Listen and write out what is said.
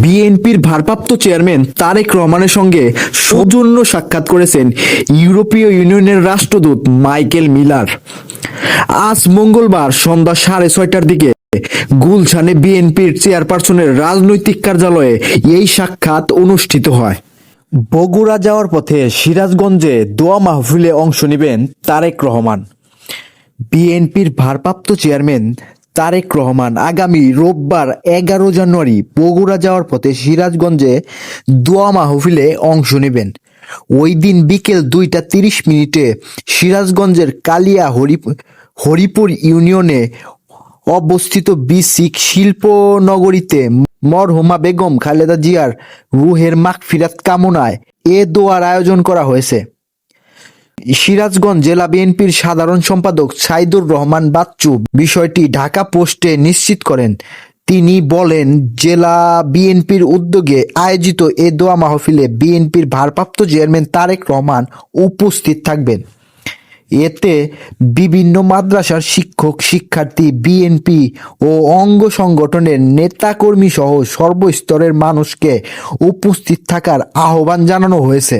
বিএনপির ভারপ্রাপ্ত চেয়ারম্যান তারেক রহমানের সঙ্গে সৌজন্য সাক্ষাৎ করেছেন ইউরোপীয় ইউনিয়নের রাষ্ট্রদূত মাইকেল মিলার। আজ মঙ্গলবার সন্ধ্যা 6:30টার দিকে গুলশানে বিএনপির চেয়ারপারসনের রাজনৈতিক কার্যালয়ে এই সাক্ষাৎ অনুষ্ঠিত হয়। বগুড়া যাওয়ার পথে সিরাজগঞ্জে দোয়া মাহফিলে অংশ নেবেন তারেক রহমান। বিএনপির ভারপ্রাপ্ত চেয়ারম্যান তারেক রহমান আগামী রোববার 11 জানুয়ারি বগুড়া যাওয়ার পথে সিরাজগঞ্জে দোয়া মাহফিলে অংশ নেবেন। ওই দিন বিকেল 2:30 সিরাজগঞ্জের কালিয়া হরিপুর ইউনিয়নে অবস্থিত বিসিক শিল্পনগরীতে মরহুমা বেগম খালেদা জিয়ার রুহের মাগফিরাত কামনায় এ দোয়ার আয়োজন করা হয়েছে। সিরাজগঞ্জ জেলা বিএনপির সাধারণ সম্পাদক সাইদুর রহমান বাচ্চু বিষয়টি ঢাকা পোস্টে নিশ্চিত করেন। তিনি বলেন, জেলা বিএনপির উদ্যোগে আয়োজিত এ দোয়া মাহফিলে বিএনপির ভারপ্রাপ্ত চেয়ারম্যান তারেক রহমান উপস্থিত থাকবেন। এতে বিভিন্ন মাদ্রাসার শিক্ষক, শিক্ষার্থী, বিএনপি ও অঙ্গ সংগঠনের নেতাকর্মী সহ সর্বস্তরের মানুষকে উপস্থিত থাকার আহ্বান জানানো হয়েছে।